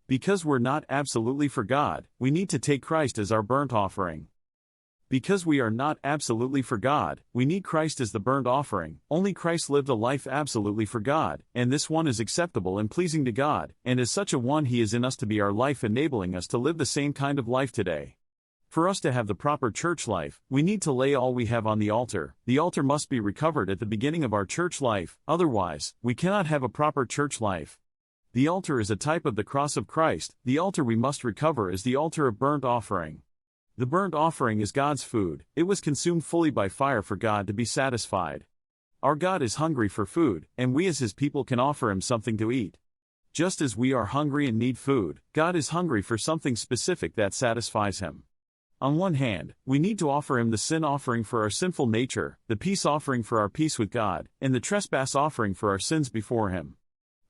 Because we're not absolutely for God, we need to take Christ as our burnt offering. Because we are not absolutely for God, we need Christ as the burnt offering. Only Christ lived a life absolutely for God, and this one is acceptable and pleasing to God, and as such a one He is in us to be our life, enabling us to live the same kind of life today. For us to have the proper church life, we need to lay all we have on the altar. The altar must be recovered at the beginning of our church life, otherwise, we cannot have a proper church life. The altar is a type of the cross of Christ. The altar we must recover is the altar of burnt offering. The burnt offering is God's food. It was consumed fully by fire for God to be satisfied. Our God is hungry for food, and we as His people can offer Him something to eat. Just as we are hungry and need food, God is hungry for something specific that satisfies Him. On one hand, we need to offer Him the sin offering for our sinful nature, the peace offering for our peace with God, and the trespass offering for our sins before Him.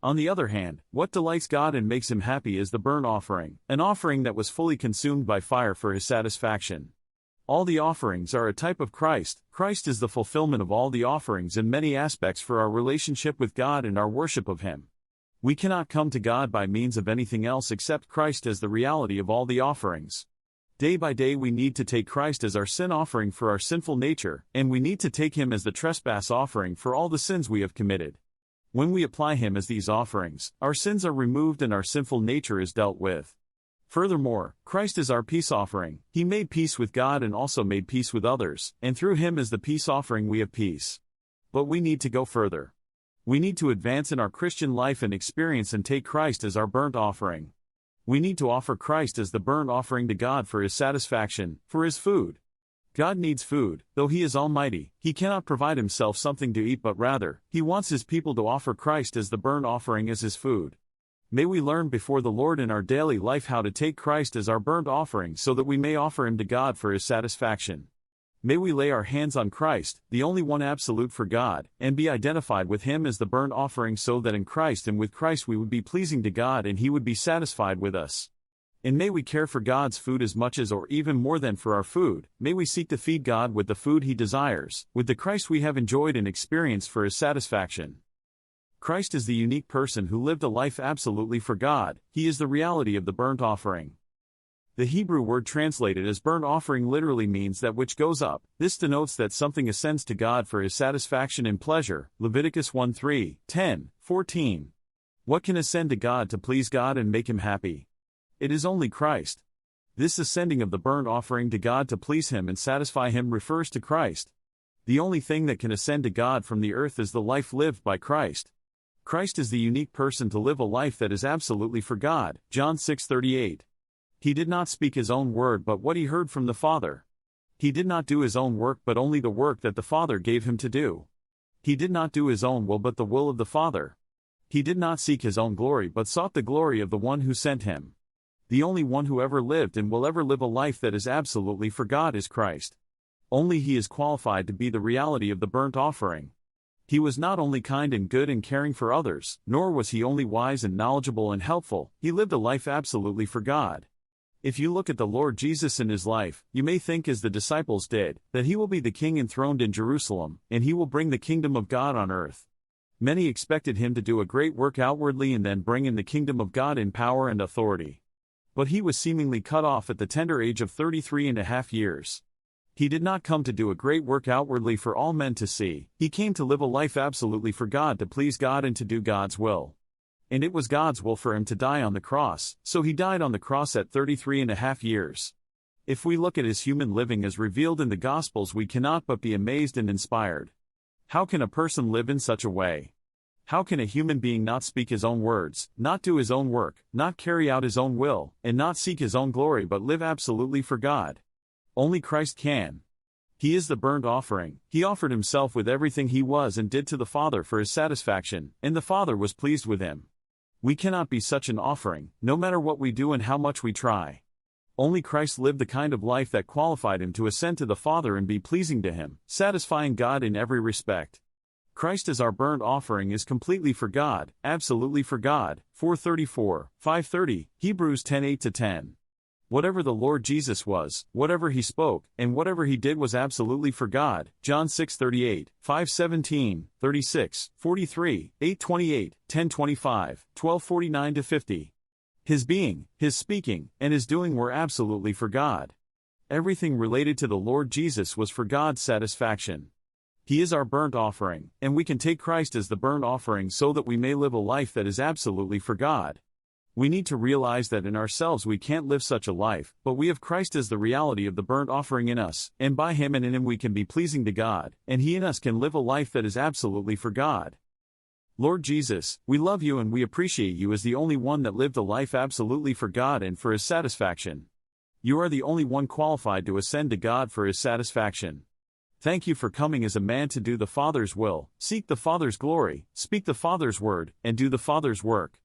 On the other hand, what delights God and makes Him happy is the burnt offering, an offering that was fully consumed by fire for His satisfaction. All the offerings are a type of Christ. Christ is the fulfillment of all the offerings in many aspects for our relationship with God and our worship of Him. We cannot come to God by means of anything else except Christ as the reality of all the offerings. Day by day we need to take Christ as our sin offering for our sinful nature, and we need to take Him as the trespass offering for all the sins we have committed. When we apply Him as these offerings, our sins are removed and our sinful nature is dealt with. Furthermore, Christ is our peace offering. He made peace with God and also made peace with others, and through Him as the peace offering we have peace. But we need to go further. We need to advance in our Christian life and experience and take Christ as our burnt offering. We need to offer Christ as the burnt offering to God for His satisfaction, for His food. God needs food. Though He is almighty, He cannot provide Himself something to eat, but rather, He wants His people to offer Christ as the burnt offering as His food. May we learn before the Lord in our daily life how to take Christ as our burnt offering so that we may offer Him to God for His satisfaction. May we lay our hands on Christ, the only one absolute for God, and be identified with Him as the burnt offering so that in Christ and with Christ we would be pleasing to God and He would be satisfied with us. And may we care for God's food as much as or even more than for our food. May we seek to feed God with the food He desires, with the Christ we have enjoyed and experienced for His satisfaction. Christ is the unique person who lived a life absolutely for God. He is the reality of the burnt offering. The Hebrew word translated as burnt offering literally means that which goes up. This denotes that something ascends to God for His satisfaction and pleasure. Leviticus 1:3, 10, 14. What can ascend to God to please God and make Him happy? It is only Christ. This ascending of the burnt offering to God to please Him and satisfy Him refers to Christ. The only thing that can ascend to God from the earth is the life lived by Christ. Christ is the unique person to live a life that is absolutely for God. John 6:38. He did not speak His own word but what He heard from the Father. He did not do His own work but only the work that the Father gave Him to do. He did not do His own will but the will of the Father. He did not seek His own glory but sought the glory of the one who sent Him. The only one who ever lived and will ever live a life that is absolutely for God is Christ. Only He is qualified to be the reality of the burnt offering. He was not only kind and good and caring for others, nor was He only wise and knowledgeable and helpful. He lived a life absolutely for God. If you look at the Lord Jesus in His life, you may think as the disciples did, that He will be the King enthroned in Jerusalem, and He will bring the kingdom of God on earth. Many expected Him to do a great work outwardly and then bring in the kingdom of God in power and authority. But He was seemingly cut off at the tender age of 33.5 years. He did not come to do a great work outwardly for all men to see. He came to live a life absolutely for God, to please God and to do God's will. And it was God's will for Him to die on the cross, so He died on the cross at 33.5 years. If we look at His human living as revealed in the Gospels, we cannot but be amazed and inspired. How can a person live in such a way? How can a human being not speak his own words, not do his own work, not carry out his own will, and not seek his own glory but live absolutely for God? Only Christ can. He is the burnt offering. He offered Himself with everything He was and did to the Father for His satisfaction, and the Father was pleased with Him. We cannot be such an offering, no matter what we do and how much we try. Only Christ lived the kind of life that qualified Him to ascend to the Father and be pleasing to Him, satisfying God in every respect. Christ as our burnt offering is completely for God, absolutely for God. 4:34, 5:30, Hebrews 10:8-10. Whatever the Lord Jesus was, whatever He spoke, and whatever He did was absolutely for God. John 6:38, 5:17, 36, 43, 8:28, 10:25, 12:49-50. His being, his speaking, and his doing were absolutely for God. Everything related to the Lord Jesus was for God's satisfaction. He is our burnt offering, and we can take Christ as the burnt offering so that we may live a life that is absolutely for God. We need to realize that in ourselves we can't live such a life, but we have Christ as the reality of the burnt offering in us, and by Him and in Him we can be pleasing to God, and He in us can live a life that is absolutely for God. Lord Jesus, we love you and we appreciate you as the only one that lived a life absolutely for God and for His satisfaction. You are the only one qualified to ascend to God for His satisfaction. Thank you for coming as a man to do the Father's will, seek the Father's glory, speak the Father's word, and do the Father's work.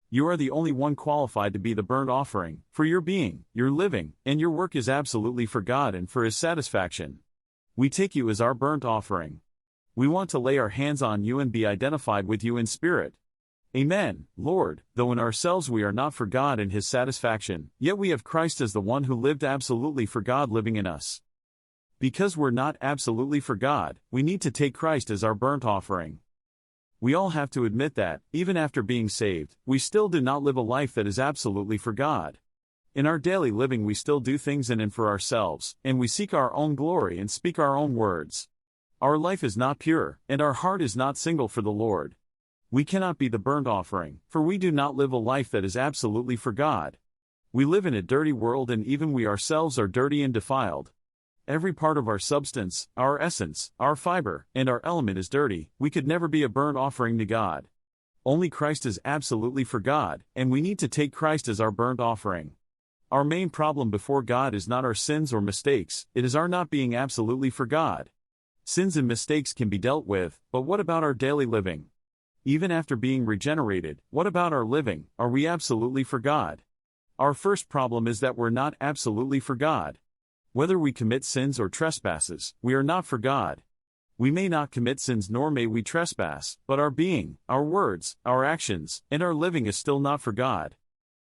You are the only one qualified to be the burnt offering, for your being, your living, and your work is absolutely for God and for His satisfaction. We take you as our burnt offering. We want to lay our hands on you and be identified with you in spirit. Amen, Lord, though in ourselves we are not for God and His satisfaction, yet we have Christ as the one who lived absolutely for God living in us. Because we're not absolutely for God, we need to take Christ as our burnt offering. We all have to admit that, even after being saved, we still do not live a life that is absolutely for God. In our daily living we still do things in and for ourselves, and we seek our own glory and speak our own words. Our life is not pure, and our heart is not single for the Lord. We cannot be the burnt offering, for we do not live a life that is absolutely for God. We live in a dirty world and even we ourselves are dirty and defiled. Every part of our substance, our essence, our fiber, and our element is dirty. We could never be a burnt offering to God. Only Christ is absolutely for God, and we need to take Christ as our burnt offering. Our main problem before God is not our sins or mistakes, it is our not being absolutely for God. Sins and mistakes can be dealt with, but what about our daily living? Even after being regenerated, what about our living? Are we absolutely for God? Our first problem is that we're not absolutely for God. Whether we commit sins or trespasses, we are not for God. We may not commit sins nor may we trespass, but our being, our words, our actions, and our living is still not for God.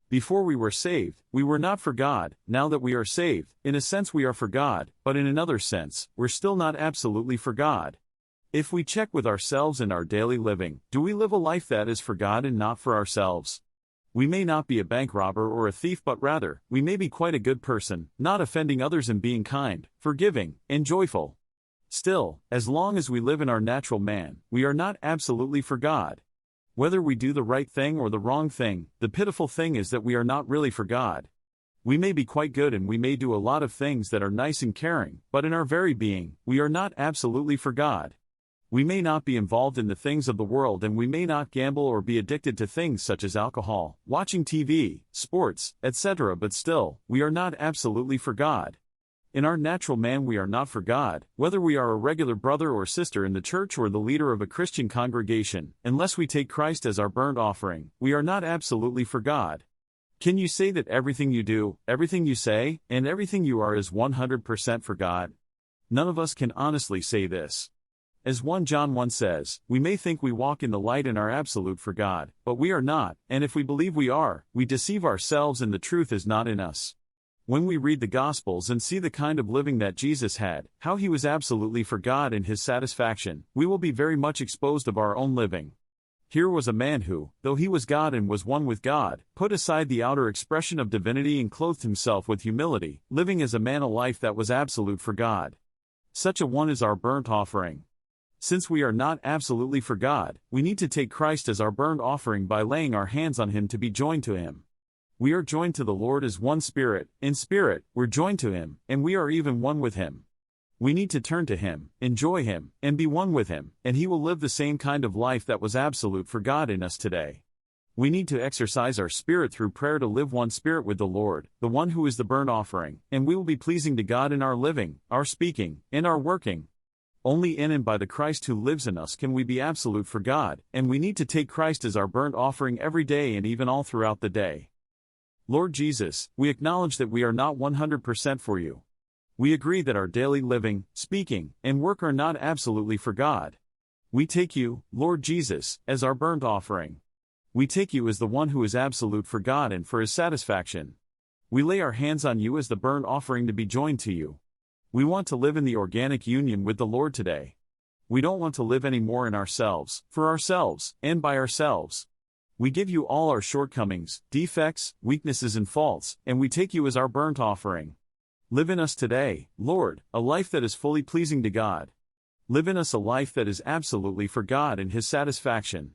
Before we were saved, we were not for God. Now that we are saved, in a sense we are for God, but in another sense, we're still not absolutely for God. If we check with ourselves in our daily living, do we live a life that is for God and not for ourselves? We may not be a bank robber or a thief, but rather, we may be quite a good person, not offending others and being kind, forgiving, and joyful. Still, as long as we live in our natural man, we are not absolutely for God. Whether we do the right thing or the wrong thing, the pitiful thing is that we are not really for God. We may be quite good and we may do a lot of things that are nice and caring, but in our very being, we are not absolutely for God. We may not be involved in the things of the world and we may not gamble or be addicted to things such as alcohol, watching TV, sports, etc., but still, we are not absolutely for God. In our natural man we are not for God, whether we are a regular brother or sister in the church or the leader of a Christian congregation, unless we take Christ as our burnt offering, we are not absolutely for God. Can you say that everything you do, everything you say, and everything you are is 100% for God? None of us can honestly say this. As 1 John 1 says, we may think we walk in the light and are absolute for God, but we are not, and if we believe we are, we deceive ourselves and the truth is not in us. When we read the Gospels and see the kind of living that Jesus had, how He was absolutely for God and His satisfaction, we will be very much exposed of our own living. Here was a man who, though He was God and was one with God, put aside the outer expression of divinity and clothed Himself with humility, living as a man a life that was absolute for God. Such a one is our burnt offering. Since we are not absolutely for God, we need to take Christ as our burnt offering by laying our hands on Him to be joined to Him. We are joined to the Lord as one spirit, in spirit, we're joined to Him, and we are even one with Him. We need to turn to Him, enjoy Him, and be one with Him, and He will live the same kind of life that was absolute for God in us today. We need to exercise our spirit through prayer to live one spirit with the Lord, the one who is the burnt offering, and we will be pleasing to God in our living, our speaking, and our working. Only in and by the Christ who lives in us can we be absolute for God, and we need to take Christ as our burnt offering every day and even all throughout the day. Lord Jesus, we acknowledge that we are not 100% for You. We agree that our daily living, speaking, and work are not absolutely for God. We take You, Lord Jesus, as our burnt offering. We take You as the one who is absolute for God and for His satisfaction. We lay our hands on You as the burnt offering to be joined to You. We want to live in the organic union with the Lord today. We don't want to live anymore in ourselves, for ourselves, and by ourselves. We give you all our shortcomings, defects, weaknesses and faults, and we take you as our burnt offering. Live in us today, Lord, a life that is fully pleasing to God. Live in us a life that is absolutely for God and His satisfaction.